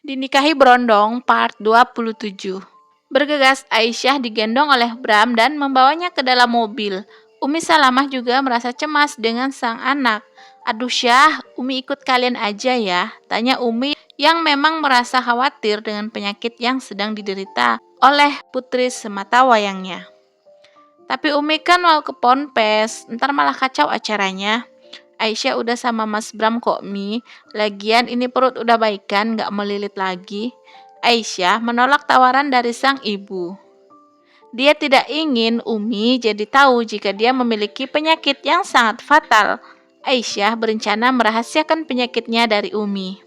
Dinikahi Berondong Part 27. Bergegas Aisyah digendong oleh Bram dan membawanya ke dalam mobil. Umi Salamah juga merasa cemas dengan sang anak. "Aduh Syah, Umi ikut kalian aja ya," tanya Umi yang memang merasa khawatir dengan penyakit yang sedang diderita oleh putri semata wayangnya. "Tapi Umi kan mau ke Ponpes, ntar malah kacau acaranya." "Aisyah udah sama Mas Bram kok, Mi. Lagian ini perut udah baikan, gak melilit lagi." Aisyah menolak tawaran dari sang ibu. Dia tidak ingin Umi jadi tahu jika dia memiliki penyakit yang sangat fatal. Aisyah berencana merahasiakan penyakitnya dari Umi.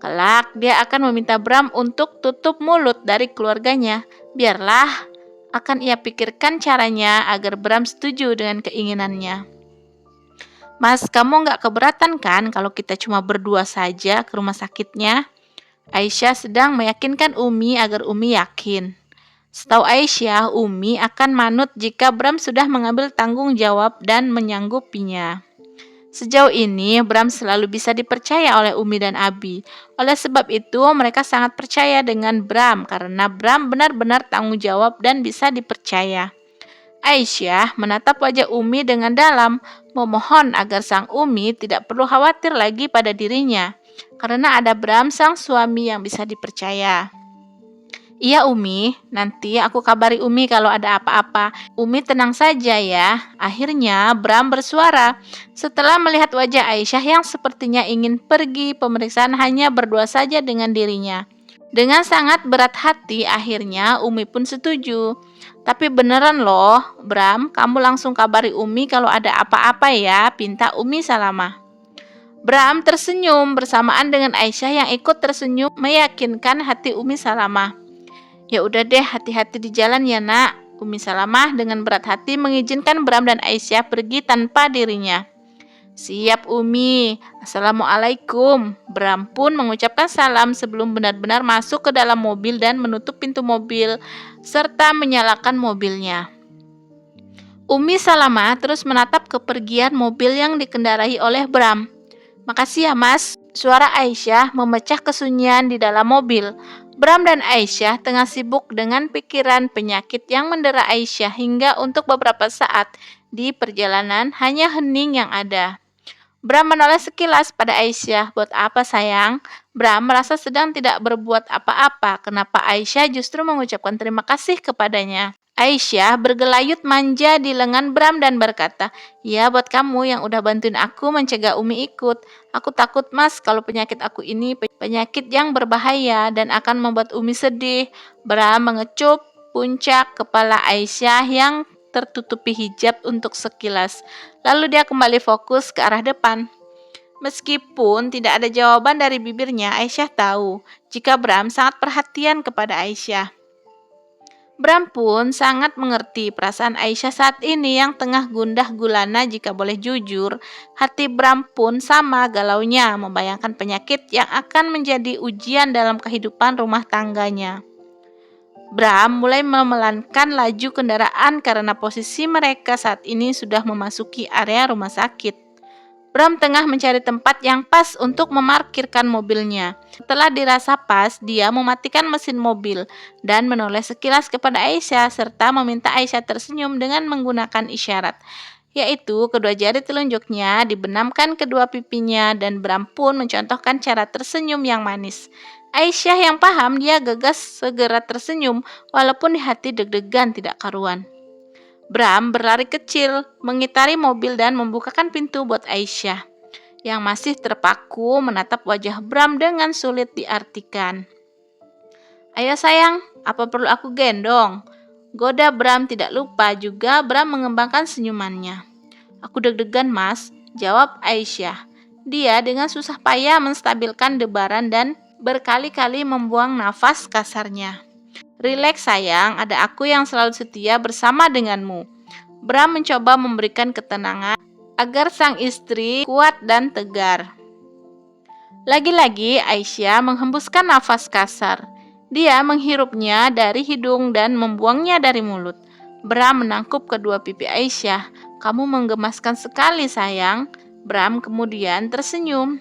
Kelak, dia akan meminta Bram untuk tutup mulut dari keluarganya. Biarlah, akan ia pikirkan caranya agar Bram setuju dengan keinginannya. "Mas, kamu nggak keberatan kan kalau kita cuma berdua saja ke rumah sakitnya?" Aisyah sedang meyakinkan Umi agar Umi yakin. Setahu Aisyah, Umi akan manut jika Bram sudah mengambil tanggung jawab dan menyanggupinya. Sejauh ini, Bram selalu bisa dipercaya oleh Umi dan Abi. Oleh sebab itu, mereka sangat percaya dengan Bram karena Bram benar-benar tanggung jawab dan bisa dipercaya. Aisyah menatap wajah Umi dengan dalam, memohon agar sang Umi tidak perlu khawatir lagi pada dirinya, karena ada Bram sang suami yang bisa dipercaya. "Iya Umi, nanti aku kabari Umi kalau ada apa-apa. Umi tenang saja ya." Akhirnya Bram bersuara. Setelah melihat wajah Aisyah yang sepertinya ingin pergi, pemeriksaan hanya berdua saja dengan dirinya. Dengan sangat berat hati, akhirnya Umi pun setuju. "Tapi beneran loh, Bram, kamu langsung kabari Umi kalau ada apa-apa ya," pinta Umi Salamah. Bram tersenyum bersamaan dengan Aisyah yang ikut tersenyum meyakinkan hati Umi Salamah. "Ya udah deh, hati-hati di jalan ya nak." Umi Salamah dengan berat hati mengizinkan Bram dan Aisyah pergi tanpa dirinya. "Siap Umi, Assalamualaikum." Bram pun mengucapkan salam sebelum benar-benar masuk ke dalam mobil dan menutup pintu mobil serta menyalakan mobilnya. Umi Salamah terus menatap kepergian mobil yang dikendarai oleh Bram. "Makasih ya Mas." Suara Aisyah memecah kesunyian di dalam mobil. Bram dan Aisyah tengah sibuk dengan pikiran penyakit yang mendera Aisyah hingga untuk beberapa saat di perjalanan hanya hening yang ada. Bram menoleh sekilas pada Aisyah. "Buat apa sayang?" Bram merasa sedang tidak berbuat apa-apa. Kenapa Aisyah justru mengucapkan terima kasih kepadanya? Aisyah bergelayut manja di lengan Bram dan berkata, "Ya buat kamu yang udah bantuin aku mencegah Umi ikut. Aku takut Mas kalau penyakit aku ini penyakit yang berbahaya dan akan membuat Umi sedih." Bram mengecup puncak kepala Aisyah yang tertutupi hijab untuk sekilas. Lalu dia kembali fokus ke arah depan. Meskipun tidak ada jawaban dari bibirnya, Aisyah tahu jika Bram sangat perhatian kepada Aisyah. Bram pun sangat mengerti perasaan Aisyah saat ini yang tengah gundah gulana. Jika boleh jujur, hati Bram pun sama galaunya membayangkan penyakit yang akan menjadi ujian dalam kehidupan rumah tangganya. Bram mulai memelankan laju kendaraan karena posisi mereka saat ini sudah memasuki area rumah sakit. Bram tengah mencari tempat yang pas untuk memarkirkan mobilnya. Setelah dirasa pas, dia mematikan mesin mobil dan menoleh sekilas kepada Aisyah serta meminta Aisyah tersenyum dengan menggunakan isyarat, yaitu kedua jari telunjuknya dibenamkan kedua pipinya dan Bram pun mencontohkan cara tersenyum yang manis. Aisyah yang paham, dia gegas segera tersenyum walaupun di hati deg-degan tidak karuan. Bram berlari kecil, mengitari mobil dan membukakan pintu buat Aisyah, yang masih terpaku menatap wajah Bram dengan sulit diartikan. "Ayo sayang, apa perlu aku gendong?" goda Bram tidak lupa juga Bram mengembangkan senyumannya. "Aku deg-degan Mas," jawab Aisyah. Dia dengan susah payah menstabilkan debaran dan berkali-kali membuang nafas kasarnya. "Rileks sayang, ada aku yang selalu setia bersama denganmu." Bram mencoba memberikan ketenangan agar sang istri kuat dan tegar. Lagi-lagi Aisyah menghembuskan nafas kasar. Dia menghirupnya dari hidung dan membuangnya dari mulut. Bram menangkup kedua pipi Aisyah. "Kamu menggemaskan sekali sayang." Bram kemudian tersenyum.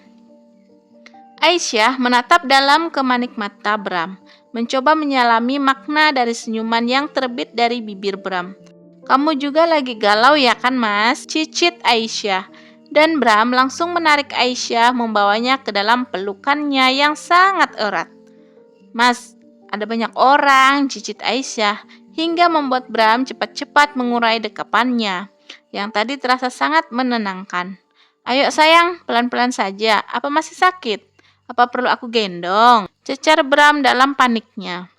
Aisyah menatap dalam kemanik mata Bram, mencoba menyelami makna dari senyuman yang terbit dari bibir Bram. "Kamu juga lagi galau ya kan, Mas?" cicit Aisyah. Dan Bram langsung menarik Aisyah, membawanya ke dalam pelukannya yang sangat erat. "Mas, ada banyak orang," cicit Aisyah, hingga membuat Bram cepat-cepat mengurai dekapannya, yang tadi terasa sangat menenangkan. "Ayo sayang, pelan-pelan saja. Apa masih sakit? Apa perlu aku gendong?" cecar Bram dalam paniknya.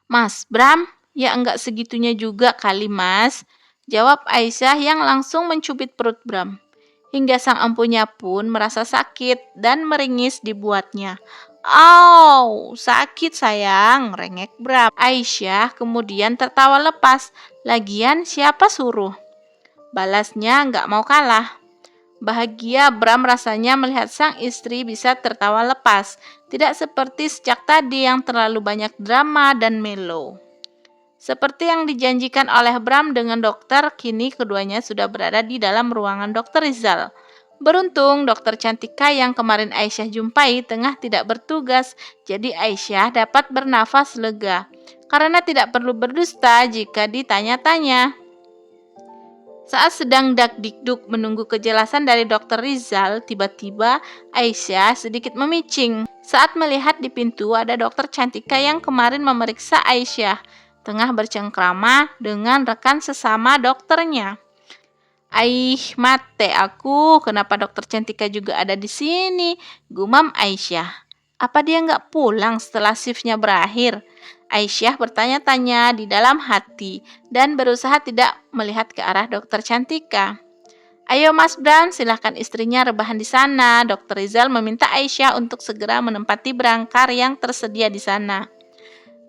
"Mas, Bram, ya enggak segitunya juga kali, Mas," jawab Aisyah yang langsung mencubit perut Bram. Hingga sang empunya pun merasa sakit dan meringis dibuatnya. "Au, sakit sayang," rengek Bram. Aisyah kemudian tertawa lepas. "Lagian siapa suruh?" balasnya enggak mau kalah. Bahagia Bram rasanya melihat sang istri bisa tertawa lepas, tidak seperti sejak tadi yang terlalu banyak drama dan melo. Seperti yang dijanjikan oleh Bram dengan dokter, kini keduanya sudah berada di dalam ruangan Dokter Rizal. Beruntung Dokter Cantika yang kemarin Aisyah jumpai tengah tidak bertugas, jadi Aisyah dapat bernafas lega, karena tidak perlu berdusta jika ditanya-tanya. Saat sedang dak-dikduk menunggu kejelasan dari Dokter Rizal, tiba-tiba Aisyah sedikit memicing saat melihat di pintu ada Dokter Cantika yang kemarin memeriksa Aisyah, tengah bercengkrama dengan rekan sesama dokternya. "Aih, mate aku, kenapa Dokter Cantika juga ada di sini?" gumam Aisyah. "Apa dia nggak pulang setelah shiftnya berakhir?" Aisyah bertanya-tanya di dalam hati dan berusaha tidak melihat ke arah Dokter Cantika. "Ayo Mas Bram, silahkan istrinya rebahan di sana." Dokter Rizal meminta Aisyah untuk segera menempati berangkar yang tersedia di sana.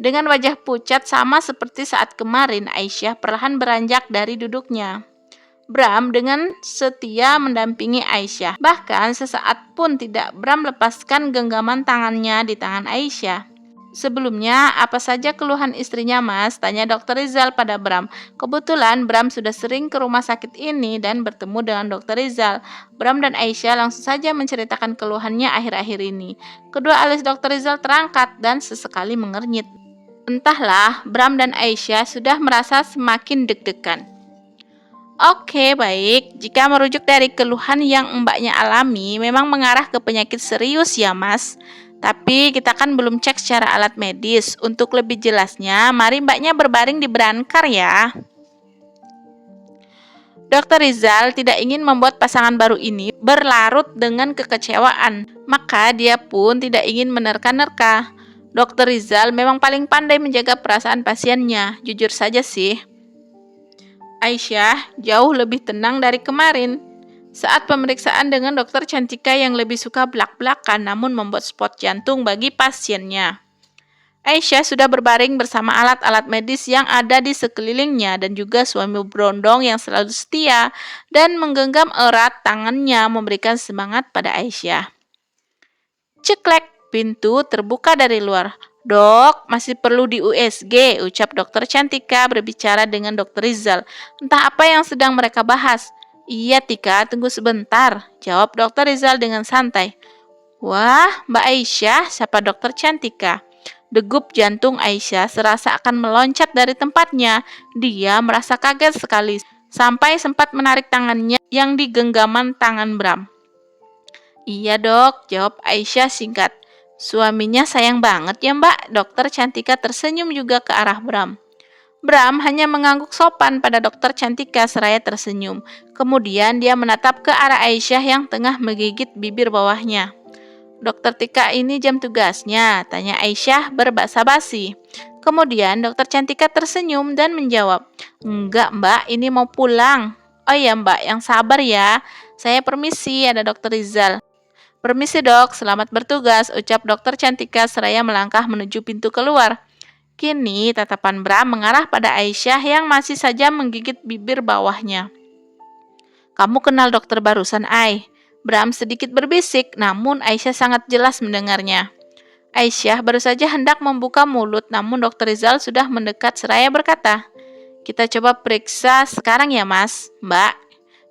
Dengan wajah pucat sama seperti saat kemarin, Aisyah perlahan beranjak dari duduknya. Bram dengan setia mendampingi Aisyah. Bahkan sesaat pun tidak Bram lepaskan genggaman tangannya di tangan Aisyah. "Sebelumnya, apa saja keluhan istrinya, Mas?" tanya Dokter Rizal pada Bram. Kebetulan Bram sudah sering ke rumah sakit ini dan bertemu dengan Dokter Rizal. Bram dan Aisyah langsung saja menceritakan keluhannya akhir-akhir ini. Kedua alis Dokter Rizal terangkat dan sesekali mengernyit. Entahlah, Bram dan Aisyah sudah merasa semakin deg-degan. "Oke, baik. Jika merujuk dari keluhan yang mbaknya alami, memang mengarah ke penyakit serius ya, Mas. Tapi kita kan belum cek secara alat medis. Untuk lebih jelasnya, mari mbaknya berbaring di berangkar ya." Dokter Rizal tidak ingin membuat pasangan baru ini berlarut dengan kekecewaan, maka dia pun tidak ingin menerka-nerka. Dokter Rizal memang paling pandai menjaga perasaan pasiennya, jujur saja sih. Aisyah jauh lebih tenang dari kemarin. Saat pemeriksaan dengan Dokter Cantika yang lebih suka belak-belakan namun membuat spot jantung bagi pasiennya. Aisyah sudah berbaring bersama alat-alat medis yang ada di sekelilingnya dan juga suami berondong yang selalu setia dan menggenggam erat tangannya memberikan semangat pada Aisyah. Ceklek, pintu terbuka dari luar. "Dok, masih perlu di USG," ucap Dokter Cantika berbicara dengan Dokter Rizal. Entah apa yang sedang mereka bahas. "Iya Tika, tunggu sebentar," jawab Dokter Rizal dengan santai. "Wah, Mbak Aisyah," sapa Dokter Cantika. Degup jantung Aisyah serasa akan meloncat dari tempatnya. Dia merasa kaget sekali, sampai sempat menarik tangannya yang digenggaman tangan Bram. "Iya dok," jawab Aisyah singkat. "Suaminya sayang banget ya Mbak." Dokter Cantika tersenyum juga ke arah Bram. Bram hanya mengangguk sopan pada Dokter Cantika seraya tersenyum. Kemudian dia menatap ke arah Aisyah yang tengah menggigit bibir bawahnya. "Dokter Tika, ini jam tugasnya?" tanya Aisyah berbasa-basi. Kemudian Dokter Cantika tersenyum dan menjawab, "Enggak Mbak, ini mau pulang." "Oh ya Mbak, yang sabar ya. Saya permisi," ada Dokter Rizal. "Permisi dok, selamat bertugas," ucap Dokter Cantika seraya melangkah menuju pintu keluar. Kini tatapan Bram mengarah pada Aisyah yang masih saja menggigit bibir bawahnya. "Kamu kenal dokter barusan, Ai?" Bram sedikit berbisik, namun Aisyah sangat jelas mendengarnya. Aisyah baru saja hendak membuka mulut, namun Dokter Rizal sudah mendekat seraya berkata, "Kita coba periksa sekarang ya Mas, Mbak."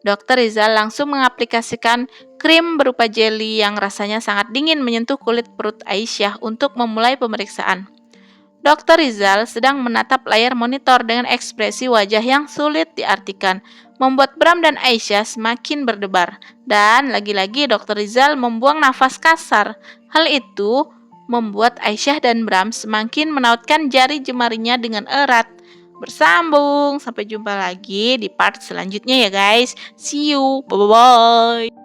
Dokter Rizal langsung mengaplikasikan Krim berupa jeli yang rasanya sangat dingin menyentuh kulit perut Aisyah untuk memulai pemeriksaan. Dr. Rizal sedang menatap layar monitor dengan ekspresi wajah yang sulit diartikan, membuat Bram dan Aisyah semakin berdebar. Dan lagi-lagi Dr. Rizal membuang nafas kasar. Hal itu membuat Aisyah dan Bram semakin menautkan jari jemarinya dengan erat. Bersambung, sampai jumpa lagi di part selanjutnya ya guys. See you, bye-bye.